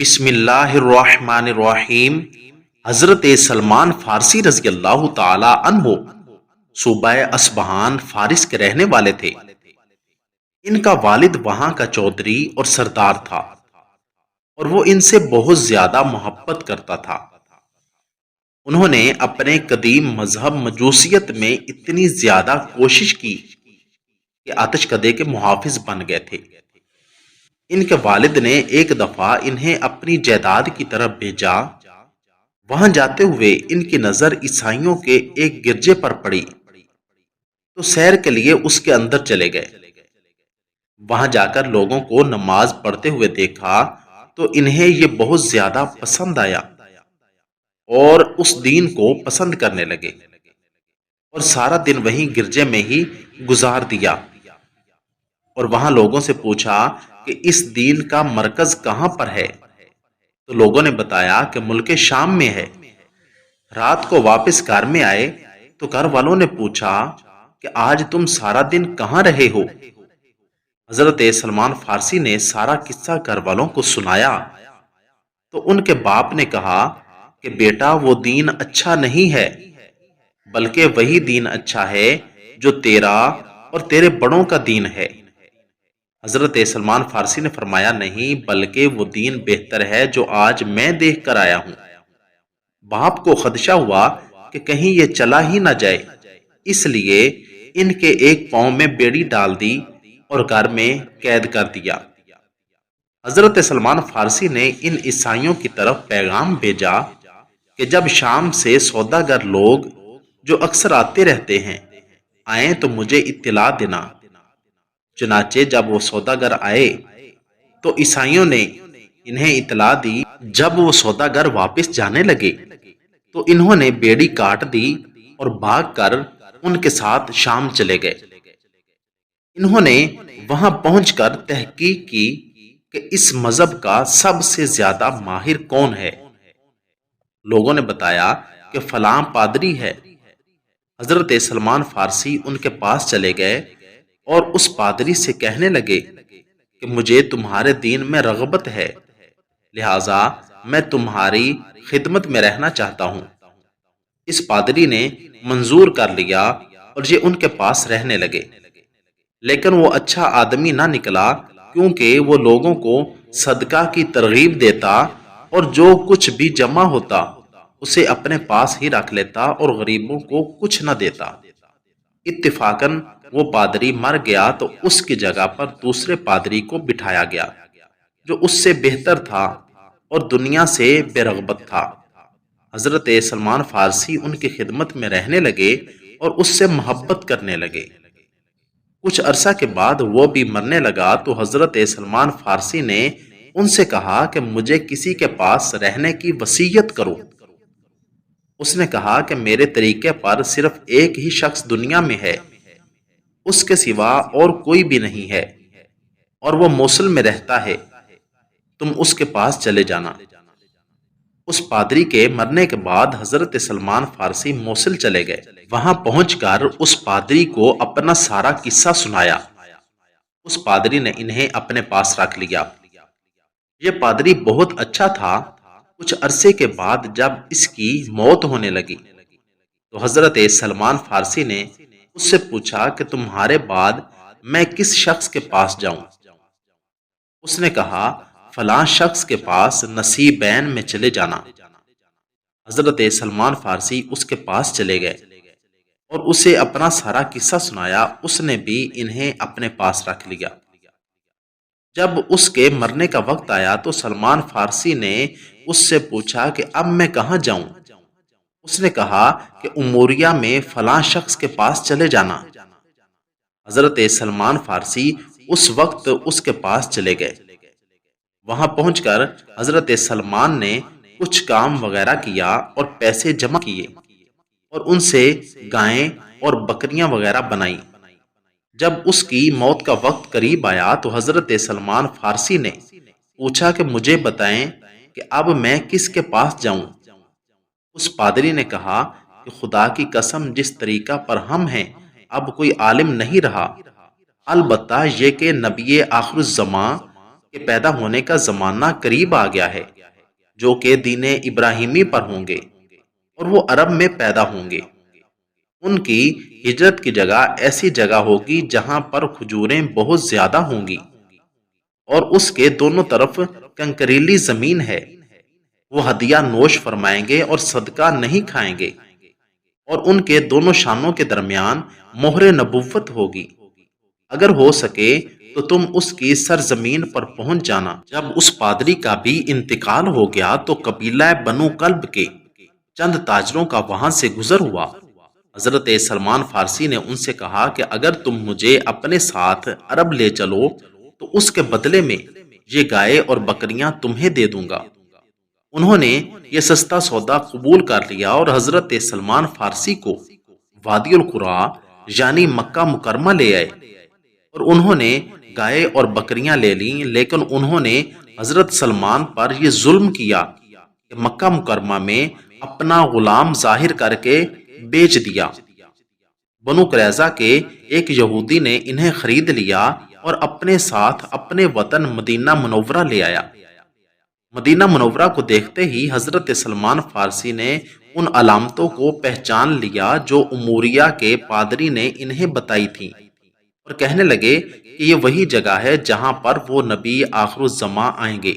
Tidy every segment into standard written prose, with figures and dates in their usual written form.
بسم اللہ الرحمن الرحیم۔ حضرت سلمان فارسی رضی اللہ تعالی عنہ صوبہ اصبہان فارس کے رہنے والے تھے۔ ان کا والد وہاں کا چودھری اور سردار تھا اور وہ ان سے بہت زیادہ محبت کرتا تھا۔ انہوں نے اپنے قدیم مذہب مجوسیت میں اتنی زیادہ کوشش کی کہ آتش کدے کے محافظ بن گئے تھے۔ ان کے والد نے ایک دفعہ انہیں اپنی جائیداد کی طرف بھیجا۔ وہاں جاتے ہوئے ان کی نظر عیسائیوں کے ایک گرجے پر پڑی تو سیر کے لیے اس کے اندر چلے گئے۔ وہاں جا کر لوگوں کو نماز پڑھتے ہوئے دیکھا تو انہیں یہ بہت زیادہ پسند آیا اور اس دین کو پسند کرنے لگے اور سارا دن وہیں گرجے میں ہی گزار دیا۔ اور وہاں لوگوں سے پوچھا کہ اس دین کا مرکز کہاں پر ہے تو لوگوں نے بتایا کہ ملک شام میں ہے۔ رات کو واپس گھر میں آئے تو گھر والوں نے پوچھا کہ آج تم سارا دن کہاں رہے ہو؟ حضرت سلمان فارسی نے سارا قصہ گھر والوں کو سنایا تو ان کے باپ نے کہا کہ بیٹا وہ دین اچھا نہیں ہے بلکہ وہی دین اچھا ہے جو تیرا اور تیرے بڑوں کا دین ہے۔ حضرت سلمان فارسی نے فرمایا نہیں بلکہ وہ دین بہتر ہے جو آج میں دیکھ کر آیا ہوں۔ باپ کو خدشہ ہوا کہ کہیں یہ چلا ہی نہ جائے، اس لیے ان کے ایک پاؤں میں بیڑی ڈال دی اور گھر میں قید کر دیا۔ حضرت سلمان فارسی نے ان عیسائیوں کی طرف پیغام بھیجا کہ جب شام سے سوداگر لوگ جو اکثر آتے رہتے ہیں آئیں تو مجھے اطلاع دینا۔ چنانچہ جب وہ سوداگر آئے تو عیسائیوں نے انہیں اطلاع دی۔ جب وہ سوداگر واپس جانے لگے تو انہوں نے بیڑی کاٹ دی اور بھاگ کر ان کے ساتھ شام چلے گئے۔ انہوں نے وہاں پہنچ کر تحقیق کی کہ اس مذہب کا سب سے زیادہ ماہر کون ہے۔ لوگوں نے بتایا کہ فلاں پادری ہے۔ حضرت سلمان فارسی ان کے پاس چلے گئے اور اس پادری سے کہنے لگے کہ مجھے تمہارے دین میں رغبت ہے، لہٰذا میں تمہاری خدمت میں رہنا چاہتا ہوں۔ اس پادری نے منظور کر لیا اور یہ ان کے پاس رہنے لگے، لیکن وہ اچھا آدمی نہ نکلا کیونکہ وہ لوگوں کو صدقہ کی ترغیب دیتا اور جو کچھ بھی جمع ہوتا اسے اپنے پاس ہی رکھ لیتا اور غریبوں کو کچھ نہ دیتا۔ اتفاقاً وہ پادری مر گیا تو اس کی جگہ پر دوسرے پادری کو بٹھایا گیا جو اس سے بہتر تھا اور دنیا سے بے رغبت تھا۔ حضرت سلمان فارسی ان کی خدمت میں رہنے لگے اور اس سے محبت کرنے لگے۔ کچھ عرصہ کے بعد وہ بھی مرنے لگا تو حضرت سلمان فارسی نے ان سے کہا کہ مجھے کسی کے پاس رہنے کی وصیت کرو۔ اس نے کہا کہ میرے طریقے پر صرف ایک ہی شخص دنیا میں ہے، اس کے سوا اور کوئی بھی نہیں ہے اور وہ موصل میں رہتا ہے، تم اس کے پاس چلے جانا۔ اس پادری کے مرنے کے بعد حضرت سلمان فارسی موصل چلے گئے۔ وہاں پہنچ کر اس پادری کو اپنا سارا قصہ سنایا۔ اس پادری نے انہیں اپنے پاس رکھ لیا۔ یہ پادری بہت اچھا تھا۔ کچھ عرصے کے بعد جب اس کی موت ہونے لگی تو حضرت سلمان فارسی نے اس سے پوچھا کہ تمہارے بعد میں کس شخص کے پاس جاؤں؟ اس نے کہا فلاں شخص کے پاس نصیبین میں چلے جانا۔ حضرت سلمان فارسی اس کے پاس چلے گئے اور اسے اپنا سارا قصہ سنایا۔ اس نے بھی انہیں اپنے پاس رکھ لیا۔ جب اس کے مرنے کا وقت آیا تو سلمان فارسی نے اس سے پوچھا کہ اب میں کہاں جاؤں؟ اس نے کہا کہ اموریہ میں فلاں شخص کے پاس چلے جانا۔ حضرت سلمان فارسی اس وقت اس کے پاس چلے گئے۔ وہاں پہنچ کر حضرت سلمان نے کچھ کام وغیرہ کیا اور پیسے جمع کیے اور ان سے گائیں اور بکریاں وغیرہ بنائیں۔ جب اس کی موت کا وقت قریب آیا تو حضرت سلمان فارسی نے پوچھا کہ مجھے بتائیں کہ اب میں کس کے پاس جاؤں؟ اس پادری نے کہا کہ خدا کی قسم جس طریقہ پر ہم ہیں اب کوئی عالم نہیں رہا، البتہ یہ کہ نبی آخر الزماں کہ پیدا ہونے کا زمانہ قریب آ گیا ہے، جو کہ دین ابراہیمی پر ہوں گے اور وہ عرب میں پیدا ہوں گے۔ ان کی ہجرت کی جگہ ایسی جگہ ہوگی جہاں پر کھجوریں بہت زیادہ ہوں گی اور اس کے دونوں طرف کنکریلی زمین ہے۔ وہ ہدیہ نوش فرمائیں گے اور صدقہ نہیں کھائیں گے، اور ان کے دونوں شانوں کے درمیان مہر نبوت ہوگی۔ اگر ہو سکے تو تم اس کی سرزمین پر پہنچ جانا۔ جب اس پادری کا بھی انتقال ہو گیا تو قبیلہ بنو کلب کے چند تاجروں کا وہاں سے گزر ہوا۔ حضرت سلمان فارسی نے ان سے کہا کہ اگر تم مجھے اپنے ساتھ عرب لے چلو تو اس کے بدلے میں یہ گائے اور بکریاں تمہیں دے دوں گا۔ انہوں نے یہ سستا سودا قبول کر لیا اور حضرت سلمان فارسی کو وادی القرا یعنی مکہ مکرمہ لے آئے، اور انہوں نے گائے اور بکریاں لے لیں، لیکن انہوں نے حضرت سلمان پر یہ ظلم کیا کہ مکہ مکرمہ میں اپنا غلام ظاہر کر کے بیچ دیا۔ بنو قریظہ کے ایک یہودی نے انہیں خرید لیا اور اپنے ساتھ اپنے وطن مدینہ منورہ لے آیا۔ مدینہ منورہ کو دیکھتے ہی حضرت سلمان فارسی نے ان علامتوں کو پہچان لیا جو اموریہ کے پادری نے انہیں بتائی تھیں، اور کہنے لگے کہ یہ وہی جگہ ہے جہاں پر وہ نبی آخر الزماں آئیں گے۔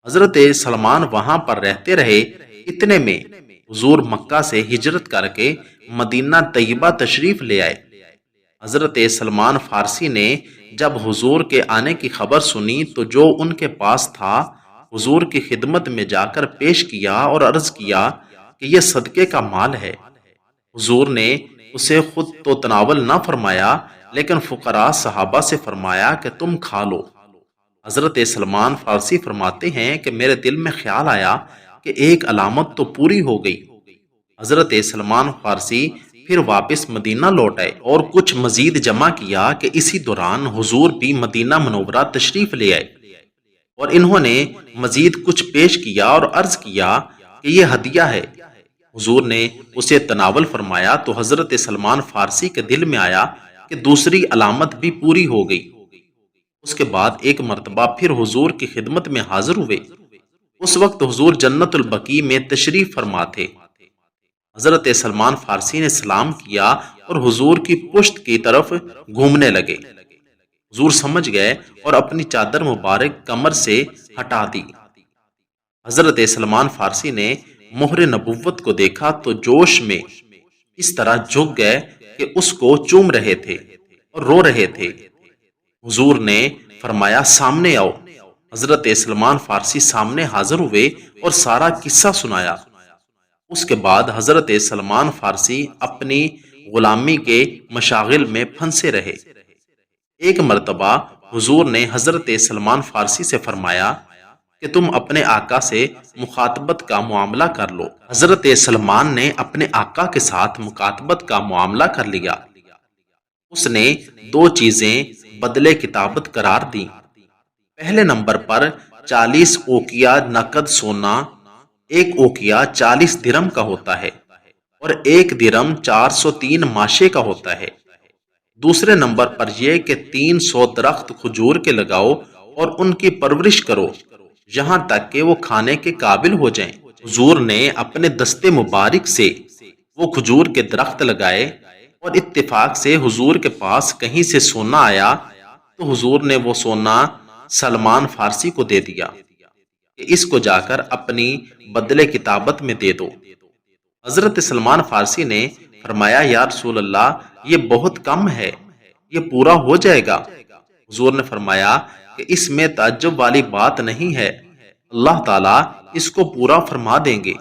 حضرت سلمان وہاں پر رہتے رہے۔ اتنے میں حضور مکہ سے ہجرت کر کے مدینہ طیبہ تشریف لے آئے۔ حضرت سلمان فارسی نے جب حضور کے آنے کی خبر سنی تو جو ان کے پاس تھا حضور کی خدمت میں جا کر پیش کیا اور عرض کیا کہ یہ صدقے کا مال ہے۔ حضور نے اسے خود تو تناول نہ فرمایا، لیکن فقراء صحابہ سے فرمایا کہ تم کھا لو۔ حضرت سلمان فارسی فرماتے ہیں کہ میرے دل میں خیال آیا کہ ایک علامت تو پوری ہو گئی۔ حضرت سلمان فارسی پھر واپس مدینہ لوٹ آئے اور کچھ مزید جمع کیا کہ اسی دوران حضور بھی مدینہ منورہ تشریف لے آئے، اور انہوں نے مزید کچھ پیش کیا اور عرض کیا کہ یہ ہدیہ ہے۔ حضور نے اسے تناول فرمایا تو حضرت سلمان فارسی کے دل میں آیا کہ دوسری علامت بھی پوری ہو گئی۔ اس کے بعد ایک مرتبہ پھر حضور کی خدمت میں حاضر ہوئے۔ اس وقت حضور جنت البقیع میں تشریف فرما تھے۔ حضرت سلمان فارسی نے سلام کیا اور حضور کی پشت کی طرف گھومنے لگے۔ حضور سمجھ گئے اور اپنی چادر مبارک کمر سے ہٹا دی۔ حضرت سلمان فارسی نے مہر نبوت کو دیکھا تو جوش میں اس طرح جھک گئے کہ اس کو چوم رہے تھے اور رو رہے تھے۔ حضور نے فرمایا سامنے آؤ۔ حضرت سلمان فارسی سامنے حاضر ہوئے اور سارا قصہ سنایا۔ اس کے بعد حضرت سلمان فارسی اپنی غلامی کے مشاغل میں پھنسے رہے۔ ایک مرتبہ حضور نے حضرت سلمان فارسی سے فرمایا کہ تم اپنے آقا سے مخاطبت کا معاملہ کر لو۔ حضرت سلمان نے اپنے آقا کے ساتھ مخاطبت کا معاملہ کر لیا۔ اس نے دو چیزیں بدلے کتابت قرار دیں۔ پہلے نمبر پر 40 اوقیہ نقد سونا، ایک اوقیہ 40 درم کا ہوتا ہے اور ایک درم 403 ماشے کا ہوتا ہے۔ دوسرے نمبر پر یہ کہ 300 درخت کھجور کے لگاؤ اور ان کی پرورش کرو یہاں تک کہ وہ کھانے کے قابل ہو جائیں۔ حضور نے اپنے دستے مبارک سے وہ کھجور کے درخت لگائے، اور اتفاق سے حضور کے پاس کہیں سے سونا آیا تو حضور نے وہ سونا سلمان فارسی کو دے دیا کہ اس کو جا کر اپنی بدلے کتابت میں دے دو۔ حضرت سلمان فارسی نے فرمایا یا رسول اللہ یہ بہت کم ہے، یہ پورا ہو جائے گا۔ حضور نے فرمایا کہ اس میں تعجب والی بات نہیں ہے، اللہ تعالیٰ اس کو پورا فرما دیں گے۔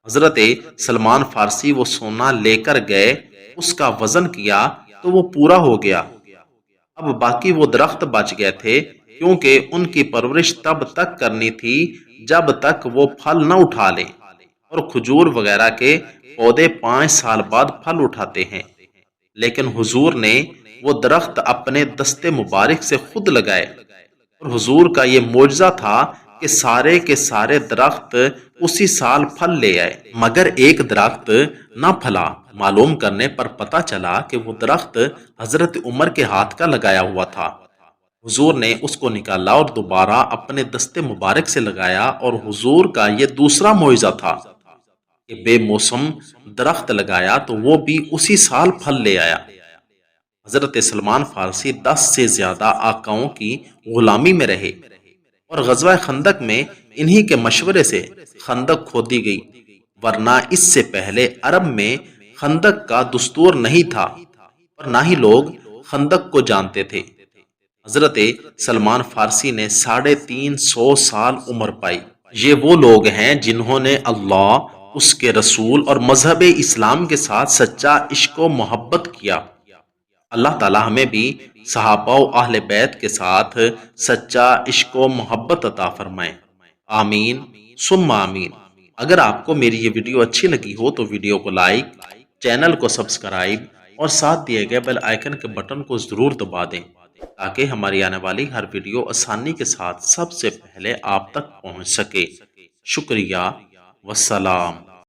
حضرت سلمان فارسی وہ سونا لے کر گئے، اس کا وزن کیا تو وہ پورا ہو گیا۔ اب باقی وہ درخت بچ گئے تھے، کیونکہ ان کی پرورش تب تک کرنی تھی جب تک وہ پھل نہ اٹھا لیں، اور کھجور وغیرہ کے پودے 5 سال بعد پھل اٹھاتے ہیں، لیکن حضور نے وہ درخت اپنے دستے مبارک سے خود لگائے، اور حضور کا یہ معجزہ تھا کہ سارے کے سارے درخت اسی سال پھل لے آئے، مگر ایک درخت نہ پھلا۔ معلوم کرنے پر پتہ چلا کہ وہ درخت حضرت عمر کے ہاتھ کا لگایا ہوا تھا۔ حضور نے اس کو نکالا اور دوبارہ اپنے دستے مبارک سے لگایا، اور حضور کا یہ دوسرا معجزہ تھا کہ بے موسم درخت لگایا تو وہ بھی اسی سال پھل لے آیا۔ حضرت سلمان فارسی 10 سے زیادہ آقاؤں کی غلامی میں رہے، اور غزوہ خندق میں انہی کے مشورے سے خندق کھودی گئی، ورنہ اس سے پہلے عرب میں خندق کا دستور نہیں تھا اور نہ ہی لوگ خندق کو جانتے تھے۔ حضرت سلمان فارسی نے 350 سال عمر پائی۔ یہ وہ لوگ ہیں جنہوں نے اللہ، اس کے رسول اور مذہب اسلام کے ساتھ سچا عشق و محبت کیا۔ اللہ تعالی ہمیں بھی صحابہ و اہل بیت کے ساتھ سچا عشق و محبت عطا فرمائے، آمین ثم آمین۔ اگر آپ کو میری یہ ویڈیو اچھی لگی ہو تو ویڈیو کو لائک، چینل کو سبسکرائب اور ساتھ دیے گئے بیل آئیکن کے بٹن کو ضرور دبا دیں تاکہ ہماری آنے والی ہر ویڈیو آسانی کے ساتھ سب سے پہلے آپ تک پہنچ سکے۔ شکریہ، والسلام۔